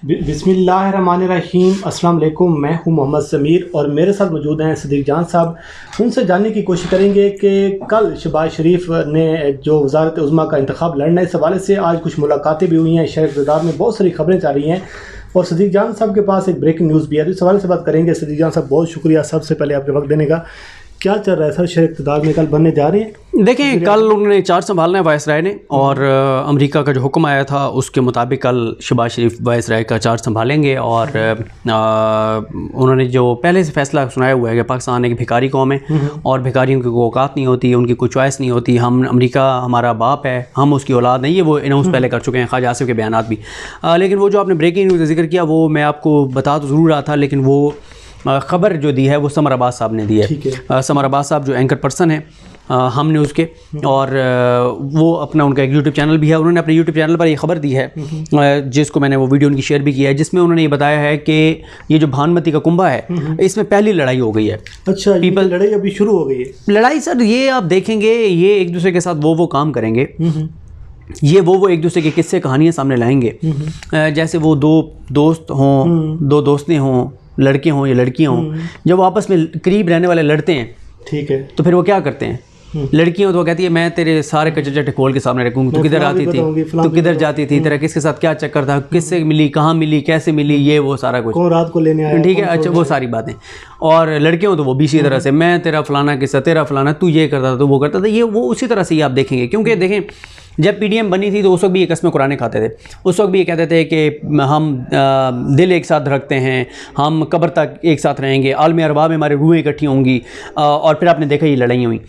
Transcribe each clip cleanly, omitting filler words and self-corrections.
बिस्मिल्लाहिर्रहमानिर्रहीम। अस्सलाम वालेकुम। मैं हूं मोहम्मद समीर और मेरे साथ मौजूद हैं सदीक जान साहब। उनसे जानने की कोशिश करेंगे कि कल शहबाज शरीफ ने जो वज़ारत उज़्मा का इंतखाब लड़ना है, इस हवाले से आज कुछ मुलाकातें भी हुई हैं। शहर इक़्तिदार में बहुत सारी खबरें जा रही हैं और सदीक जान साहब के पास एक ब्रेकिंग न्यूज़ भी है, तो इस हवाले से बात करेंगे। सदीक जान साहब, बहुत शुक्रिया सबसे पहले आपके वक्त देने का। क्या चल रहा है सर, शहर इक़्तिदार में कल बनने जा रहे हैं? देखिए, कल उन्होंने चार्ज संभालना है वाइसराय ने, और अमेरिका का जो हुक्म आया था उसके मुताबिक कल शहबाज शरीफ वाइसराय का चार्ज संभालेंगे। और उन्होंने जो पहले से फैसला सुनाया हुआ है कि पाकिस्तान एक भिखारी कौम है और भिखारियों की कोई औकात नहीं होती, उनकी कोई चॉइस नहीं होती। हम अमेरिका हमारा बाप है, हम उसकी औलाद नहीं है। वो अनाउंस पहले कर चुके हैं, ख्वाजा आसिफ के बयान भी। लेकिन वो जो आपने ब्रेकिंग न्यूज़ का जिक्र किया वो मैं आपको बता तो ज़रूर रहा था, लेकिन वो ख़बर जो दी है वो समर अब्बास साहब ने दी है। समर अब्बास साहब जो एंकर पर्सन है हम न्यूज़ के, और वो अपना उनका एक यूट्यूब चैनल भी है। उन्होंने अपने यूट्यूब चैनल पर ये ख़बर दी है, जिसको मैंने वो वीडियो उनकी शेयर भी किया है, जिसमें उन्होंने ये बताया है कि ये जो भानुमती का कुंभा है इसमें पहली लड़ाई हो गई है। अच्छा, पीपल लड़ाई अभी शुरू हो गई है? लड़ाई सर ये आप देखेंगे, ये एक दूसरे के साथ वो काम करेंगे, ये वो एक दूसरे के किस्से कहानियाँ सामने लाएंगे। जैसे वो दो दोस्त हों, दो दोस्तें हों, लड़के हों या लड़कियाँ हों, जब वो आपस में करीब रहने वाले लड़ते हैं, ठीक है, तो फिर वो क्या करते हैं? लड़की हो तो वो कहती है मैं तेरे सारे कचरे खोल के सामने रखूँगी, तू किधर आती थी, तू किधर जाती थी, तेरा किसके साथ क्या चक्कर था, किससे मिली, कहाँ मिली, कैसे मिली, ये वो सारा कुछ, कौन रात को लेने आया, ठीक है। अच्छा, वो सारी बातें। और लड़के हो तो वो भी इसी तरह से, मैं तेरा फलाना किस्सा, तेरा फलाना, तू ये करता था, तो वो करता था, ये वो उसी तरह से ही आप देखेंगे। क्योंकि देखें, जब पीडीएम बनी थी तो उस वक्त भी ये कस्में कुराने खाते थे। उस वक्त भी ये कहते थे कि हम दिल एक साथ रखते हैं, हम कब्र तक एक साथ रहेंगे, आलम अरवा में हमारी रूहें इकट्ठी होंगी। और फिर आपने देखा ये लड़ाई हुई।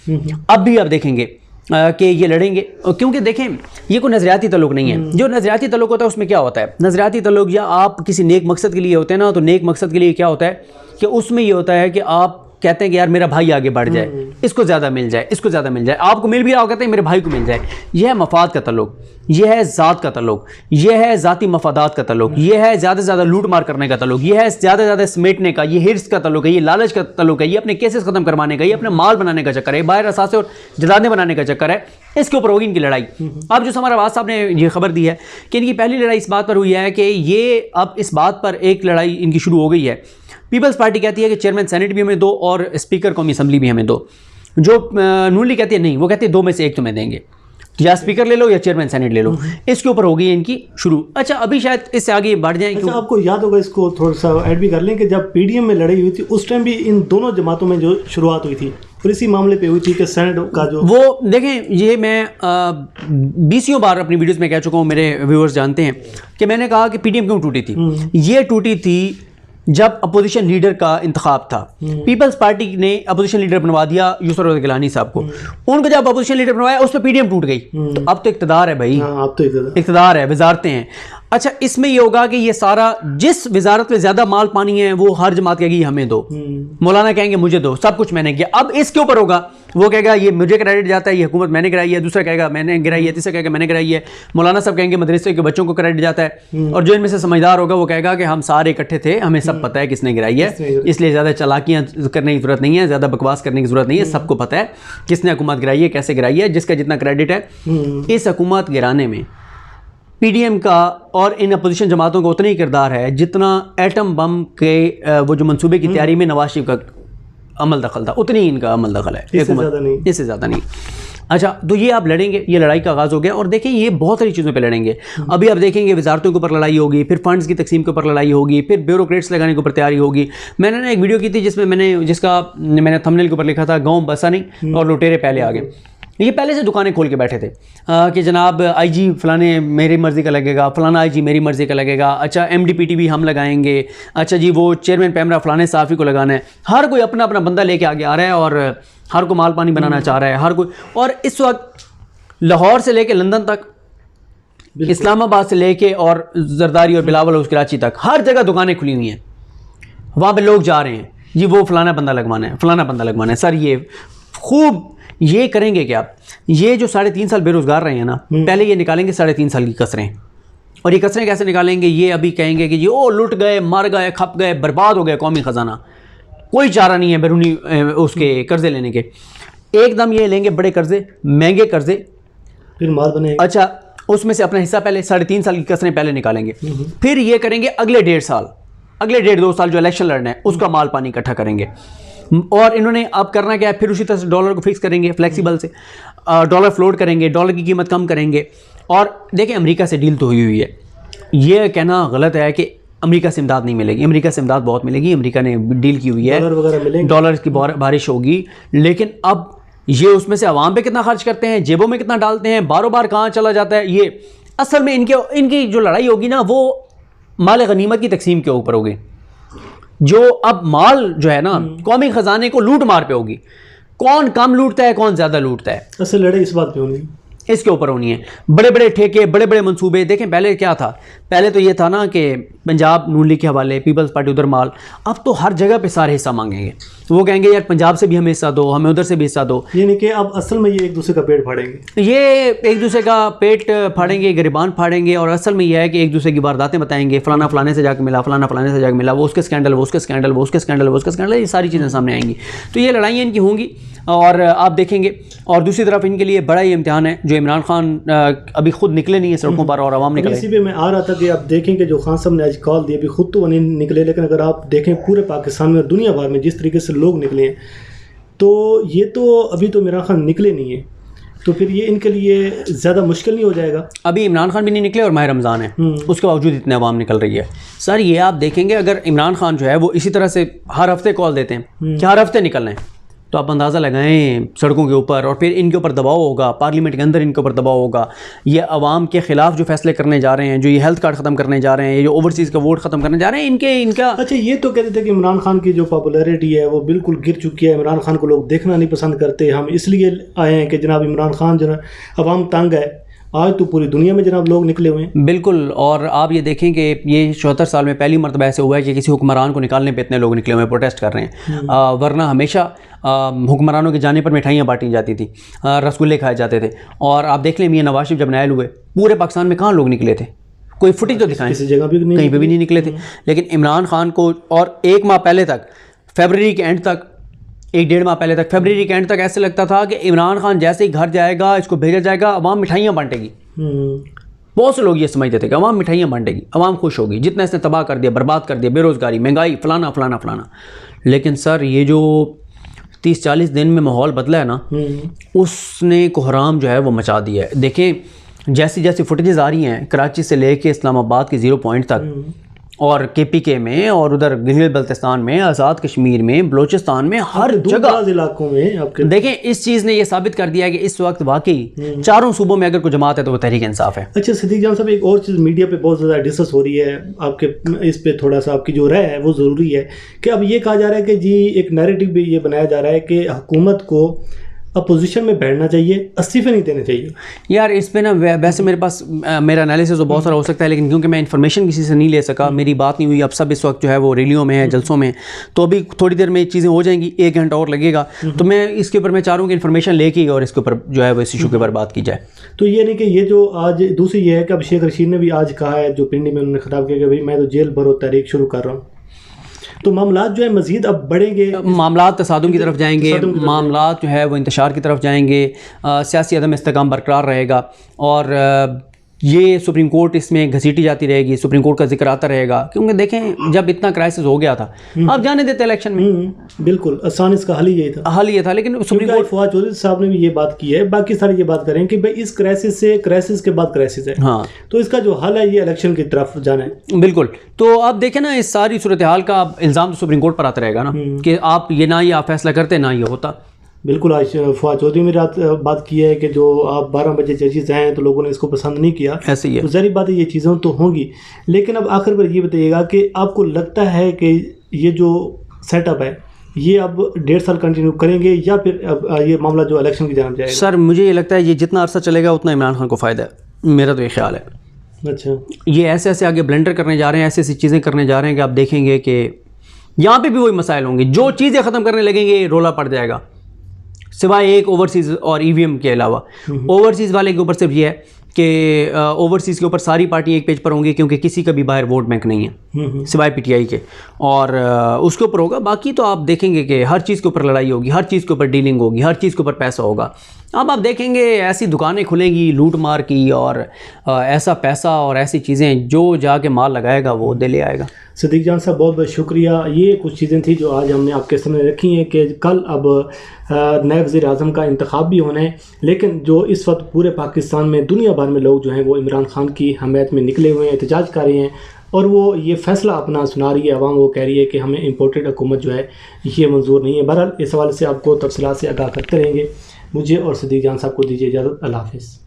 अब भी आप देखेंगे कि ये लड़ेंगे, क्योंकि देखें ये कोई नज़रियाती तल्लुक़ नहीं है। जो नज़रियाती तल्लुक़ होता है उसमें क्या होता है, नज़रियाती तल्लुक़ या आप किसी नेक मकसद के लिए होते हैं ना, तो नेक मकसद के लिए क्या होता है कि उसमें ये होता है कि आप कहते हैं कि यार मेरा भाई आगे बढ़ जाए, इसको ज़्यादा मिल जाए, इसको ज़्यादा मिल जाए, आपको मिल भी रहा हो, कहते हैं मेरे भाई को मिल जाए। यह है मफाद का तल्लुक़, यह है ज़ात का तल्लुक़, यह है ज़ाती मफादात का तल्लुक़, यह है ज़्यादा से ज़्यादा लूट मार करने का तल्लुक़, यह है ज़्यादा से ज़्यादा समेटने का, ये हिर्स का तल्लुक़ है, ये लालच का तल्लुक़ है, ये अपने केसेस ख़त्म करवाने का, ये अपने माल बनाने का चक्कर है, बाहर असासे और जदादे बनाने का चक्कर है। इसके ऊपर होगी इनकी लड़ाई। अब जो समर अब्बास साहब ने ये खबर दी है कि इनकी पहली लड़ाई इस बात पर हुई है कि ये अब इस बात पर एक लड़ाई इनकी शुरू हो गई है। पीपल्स पार्टी कहती है कि चेयरमैन सेनेट भी हमें दो और स्पीकर कौमी असम्बली भी हमें दो। जो नून लीग कहती है नहीं, वो कहती है दो में से एक तुम्हें देंगे, या स्पीकर ले लो या चेयरमैन सेनेट ले लो। इसके ऊपर हो गई है इनकी शुरू। अच्छा, अभी शायद इससे आगे बढ़ जाए। अच्छा, आपको याद होगा, इसको थोड़ा सा ऐड भी कर लें कि जब पीडीएम में लड़ाई हुई थी उस टाइम भी इन दोनों जमातों में जो शुरुआत हुई थी और इसी मामले पे हुई थी कि सेनेट का जो वो देखें, ये मैं 20 बार अपनी वीडियोस में कह चुका हूँ, मेरे व्यूअर्स जानते हैं कि मैंने कहा कि पीडीएम क्यों टूटी थी। ये टूटी थी जब अपोजिशन लीडर का इंतखाब था। पीपल्स पार्टी ने अपोजिशन लीडर बनवा दिया यूसुफ गिलानी साहब को। उनको जब अपोजिशन लीडर बनवाया उस पर पीडीएम टूट गई। तो अब तो इक़्तिदार है भाई, अब तो इक़्तिदार है, वजारतें हैं। अच्छा, इसमें ये होगा कि ये सारा जिस वजारत में ज़्यादा माल पानी है वो हर जमात कहेगी हमें दो, मौलाना कहेंगे मुझे दो, सब कुछ मैंने किया। अब इसके ऊपर होगा, वो कहेगा ये मुझे क्रेडिट जाता है, ये हुकूमत मैंने गिराई है, दूसरा कहेगा मैंने गिराई है, तीसरा कहेगा मैंने गिराई है, मौलाना सब कहेंगे मदरसे के बच्चों को क्रेडिट जाता है, और जो इनमें से समझदार होगा वो कहेगा कि हम सारे इकट्ठे थे, हमें सब पता है किसने गिराई है, इसलिए ज़्यादा चालाकियाँ करने की ज़रूरत नहीं है, ज़्यादा बकवास करने की ज़रूरत नहीं है, सबको पता है किसने हुकूमत गिराई है, कैसे गिराई है, जिसका जितना क्रेडिट है। इस हुकूमत गिराने में पीडीएम का और इन अपोजिशन जमातों का उतना ही किरदार है जितना एटम बम के वो जो मंसूबे की तैयारी में नवाज शरीफ का अमल दखल था, उतनी ही इनका अमल दखल है, इससे ज़्यादा नहीं। अच्छा, तो ये आप लड़ेंगे, ये लड़ाई का आगाज़ हो गया। और देखें ये बहुत सारी चीज़ों पे लड़ेंगे। अभी आप देखेंगे वजारतों के ऊपर लड़ाई होगी, फिर फंड्स की तकसीम के ऊपर लड़ाई होगी, फिर ब्यूरोक्रेट्स लगाने के ऊपर तैयारी होगी। मैंने ना एक वीडियो की थी जिसमें जिसका मैंने थंबनेल के ऊपर लिखा था गाँव बसा नहीं और लुटेरे पहले आ गए। ये पहले से दुकानें खोल के बैठे थे कि जनाब आईजी फलाने मेरी मर्ज़ी का लगेगा, फलाना आईजी मेरी मर्ज़ी का लगेगा। अच्छा, एमडीपीटी भी हम लगाएंगे। अच्छा जी, वो चेयरमैन पैमरा फलाने साफ़ी को लगाना है। हर कोई अपना अपना बंदा लेके आगे आ रहा है और हर को माल पानी बनाना चाह रहा है हर कोई। और इस वक्त लाहौर से लेके लंदन तक, इस्लामाबाद से लेके और जरदारी और बिलावल हाउस कराची तक हर जगह दुकानें खुली हुई हैं। वहाँ पर लोग जा रहे हैं जी वो फलाना बंदा लगवाना है, फलाना बंदा लगवाना है। सर ये खूब ये करेंगे क्या? ये जो 3.5 साल बेरोज़गार रहे हैं ना, पहले ये निकालेंगे 3.5 साल की कसरें। और ये कसरें कैसे निकालेंगे? ये अभी कहेंगे कि ये ओ लुट गए, मर गए, खप गए, बर्बाद हो गए कौमी ख़जाना, कोई चारा नहीं है बैरूनी उसके कर्ज़े लेने के। एकदम ये लेंगे बड़े कर्ज़े, महंगे कर्ज़े, फिर माल बनेगा। अच्छा, उसमें से अपना हिस्सा पहले 3.5 साल की कसरें पहले निकालेंगे, फिर ये करेंगे अगले 1.5 साल, अगले 1.5-2 साल जो इलेक्शन लड़ना है उसका माल पानी इकट्ठा करेंगे। और इन्होंने अब करना क्या है, फिर उसी तरह से डॉलर को फिक्स करेंगे फ्लेक्सिबल से, डॉलर फ्लोट करेंगे, डॉलर की कीमत कम करेंगे। और देखिए अमेरिका से डील तो हुई है, ये कहना गलत है कि अमेरिका से इमदाद नहीं मिलेगी, अमेरिका से इमदाद बहुत मिलेगी, अमेरिका ने डील की हुई है, डॉलर की बारिश होगी। लेकिन अब ये उसमें से आवाम पे कितना खर्च करते हैं, जेबों में कितना डालते हैं, बारों बार कहाँ चला जाता है, ये असल में इनकी जो लड़ाई होगी ना वो माल गनीमत की तकसीम के ऊपर होगी। जो अब माल जो है ना कौमी खजाने को लूट मार पे होगी, कौन कम लूटता है कौन ज़्यादा लूटता है, असल लड़ाई इस बात पे होनी है, इसके ऊपर होनी है। बड़े बड़े ठेके, बड़े बड़े मंसूबे। देखें पहले क्या था, पहले तो ये था ना कि पंजाब नून लीग के हवाले, पीपल्स पार्टी उधर माल, अब तो हर जगह पे सारे हिस्सा मांगेंगे। वो कहेंगे यार पंजाब से भी हमें हिस्सा दो, हमें उधर से भी हिस्सा दो। यानी कि अब असल में ये एक दूसरे का पेट फाड़ेंगे, ये एक दूसरे का पेट फाड़ेंगे, गिरबान फाड़ेंगे। और असल में यह है कि एक दूसरे की वारदातें बताएंगे, फलाना फलाने से जाके मिला, फलाना फलाने से जाके मिला, वो उसके स्कैंडल, वो उसके स्कैंडल, वो उसके स्कैंडल, वो उसके स्कैंडल, ये सारी चीज़ें सामने आएंगी। तो ये लड़ाइयाँ इनकी होंगी और आप देखेंगे। और दूसरी तरफ इनके लिए बड़ा ही इम्तिहान है जो इमरान खान अभी खुद निकले नहीं है सड़कों पर और आवाम निकले। इसी पे मैं आ रहा था कि आप देखेंगे जो खान साहब ने आज कॉल दी, अभी खुद तो वो नहीं निकले, लेकिन अगर आप देखें पूरे पाकिस्तान में और दुनिया भर में जिस तरीके से लोग निकले हैं, तो ये तो अभी तो इमरान खान निकले नहीं है, तो फिर ये इनके लिए ज़्यादा मुश्किल नहीं हो जाएगा। अभी इमरान खान भी नहीं निकले और माह रमज़ान है, उसके बावजूद इतने अवाम निकल रही है। सर ये आप देखेंगे अगर इमरान खान जो है वो इसी तरह से हर हफ्ते कॉल देते हैं कि हर हफ्ते निकलना है, तो आप अंदाज़ा लगाएं सड़कों के ऊपर, और फिर इनके ऊपर दबाव होगा, पार्लियामेंट के अंदर इनके ऊपर दबाव होगा। ये अवाम के ख़िलाफ़ जो फैसले करने जा रहे हैं, जो ये हेल्थ कार्ड ख़त्म करने जा रहे हैं, ये जो ओवरसीज़ का वोट ख़त्म करने जा रहे हैं, इनका अच्छा ये तो कहते थे कि इमरान खान की जो पॉपुलैरिटी है वो बिल्कुल गिर चुकी है, इमरान खान को लोग देखना नहीं पसंद करते, हम इसलिए आए हैं कि जनाब इमरान खान जो है अवाम तंग है। आज तो पूरी दुनिया में जनाब लोग निकले हुए हैं। बिल्कुल। और आप ये देखें कि ये 74 साल में पहली मरतबा ऐसे हुआ है कि किसी हुक्मरान को निकालने पे इतने लोग निकले हुए हैं, प्रोटेस्ट कर रहे हैं। वरना हमेशा हुक्मरानों के जाने पर मिठाइयाँ बांटी जाती थी, रसगुल्ले खाए जाते थे। और आप देख लें मियां नवाज शरीफ जब नायल हुए, पूरे पाकिस्तान में कहाँ लोग निकले थे, कोई फुटेज तो दिखाएं, किसी जगह भी नहीं, कहीं पर भी नहीं निकले थे। लेकिन इमरान खान को, और 1 माह पहले तक, फरवरी के एंड तक, 1-1.5 माह पहले तक, फरवरी के एंड तक ऐसे लगता था कि इमरान खान जैसे ही घर जाएगा, इसको भेजा जाएगा, अवाम मिठाइयाँ बांटेगी। बहुत से लोग ये समझते थे कि अवाम मिठाइयाँ बांटेगी, अवाम खुश होगी, जितना इसने तबाह कर दिया, बर्बाद कर दिया, बेरोज़गारी, महंगाई, फलाना फलाना फलाना। लेकिन सर ये जो 30-40 दिन में माहौल बदला है ना, उसने कोहराम जो है वो मचा दिया है। देखें जैसी जैसी फुटेजेस आ रही हैं कराची से लेके इस्लामाबाद के 0 पॉइंट तक, और KPK में, और उधर गिलगित बल्तिस्तान में, आज़ाद कश्मीर में, बलूचिस्तान में, हर जगह इलाकों में आपके देखें, इस चीज़ ने ये साबित कर दिया कि इस वक्त वाकई चारों सूबों में अगर कोई जमात है तो वो तहरीक इंसाफ है। अच्छा सिद्दीक जान साहब, एक और चीज़ मीडिया पे बहुत ज़्यादा डिस्कस हो रही है, आपके इस पे थोड़ा सा आपकी जो राय है वो ज़रूरी है कि अब ये कहा जा रहा है कि जी एक नैरेटिव भी ये बनाया जा रहा है कि हुकूमत को अपोजिशन में बैठना चाहिए, इस्तीफे नहीं देने चाहिए। यार इस पे ना वैसे मेरे पास मेरा एनालिसिस तो बहुत सारा हो सकता है, लेकिन क्योंकि मैं इन्फॉर्मेशन किसी से नहीं ले सका, मेरी बात नहीं हुई, अब सब इस वक्त जो है वो रैलियों में है, जलसों में, तो अभी थोड़ी देर में चीज़ें हो जाएंगी, 1 घंटा और लगेगा। तो मैं इसके ऊपर मैं चाह रहा हूँ कि इन्फॉर्मेशन लेके और इसके ऊपर जो है वो इस इशू के ऊपर बात की जाए। तो ये नहीं कि ये जो आज दूसरी ये है कि अब शेख रशीद ने भी आज कहा है, जो पिंडी में उन्होंने खिताब किया कि भाई मैं तो जेल भरो तहरीक शुरू कर रहा हूँ, तो मामलात जो है मज़ीद अब बढ़ेंगे, मामलात तसादुम की तरफ जाएंगे, मामलात जो है वो इंतशार की तरफ जाएंगे, सियासी अदम इस्तेकाम बरकरार रहेगा, और ये सुप्रीम कोर्ट इसमें घसीटी जाती रहेगी, सुप्रीम कोर्ट का जिक्र आता रहेगा। क्योंकि देखें जब इतना क्राइसिस हो गया था, अब जाने देते इलेक्शन में, बिल्कुल आसान इसका हल ही यही था, लेकिन सुप्रीम कोर्ट फवाद चौधरी साहब ने भी ये बात की है, बाकी सारे ये बात करें कि भाई इस क्राइसिस से, क्राइसिस के बाद क्राइसिस है, हाँ, तो इसका जो हल है ये इलेक्शन की तरफ जाना है। बिल्कुल। तो आप देखें ना, इस सारी सूरत हाल का इल्ज़ाम तो सुप्रीम कोर्ट पर आता रहेगा ना कि आप ये ना, ये आप फैसला करते ना, ये होता। बिल्कुल। आज फवाद चौधरी ने रात बात की है कि जो आप 12 बजे जजेस हैं तो लोगों ने इसको पसंद नहीं किया, ऐसे ही है। तो ज़ाहिर बात है ये चीज़ें तो होंगी, लेकिन अब आखिर पर ये बताइएगा कि आपको लगता है कि ये जो सेटअप है ये अब 1.5 साल कंटिन्यू करेंगे या फिर अब ये मामला जो इलेक्शन की जानब जाएगा? सर मुझे ये लगता है ये जितना अरसा चलेगा उतना इमरान खान को फ़ायदा है, मेरा तो ये ख्याल है। अच्छा, ये ऐसे ऐसे आगे ब्लेंडर करने जा रहे हैं, ऐसी ऐसी चीज़ें करने जा रहे हैं कि आप देखेंगे कि यहाँ पे भी वही मसाइल होंगे, जो चीज़ें ख़त्म करने लगेंगे रोला पड़ जाएगा, सिवाय एक ओवरसीज़ और EVM के अलावा। ओवरसीज़ वाले के ऊपर सिर्फ ये है कि ओवरसीज़ के ऊपर सारी पार्टियाँ एक पेज पर होंगी, क्योंकि किसी का भी बाहर वोट बैंक नहीं है सिवाय पीटीआई के, और उसके ऊपर होगा। बाकी तो आप देखेंगे कि हर चीज़ के ऊपर लड़ाई होगी, हर चीज़ के ऊपर डीलिंग होगी, हर चीज़ के ऊपर पैसा होगा। अब आप देखेंगे ऐसी दुकानें खुलेंगी लूट मार की, और ऐसा पैसा और ऐसी चीज़ें जो जाके माल लगाएगा वो दे ले आएगा। सदीक जान साहब बहुत बहुत शुक्रिया। ये कुछ चीज़ें थी जो आज हमने आपके सामने रखी हैं कि कल अब नए वज़ीर आज़म का इंतखाब भी होना है, लेकिन जो इस वक्त पूरे पाकिस्तान में दुनिया भर में लोग जो हैं वो इमरान खान की हमायत में निकले हुए हैं, एहतजाज कर रहे हैं, और वो ये फ़ैसला अपना सुना रही है अवाम। वो कह रही है कि हमें इम्पोर्टेड हुकूमत जो है ये मंजूर नहीं है। बहरहाल इस हवाले से आपको तफसीलात से आगाह करते रहेंगे। मुझे और सदीक जान साहब को दीजिए इजाज़त। अल्लाह हाफ़िज़।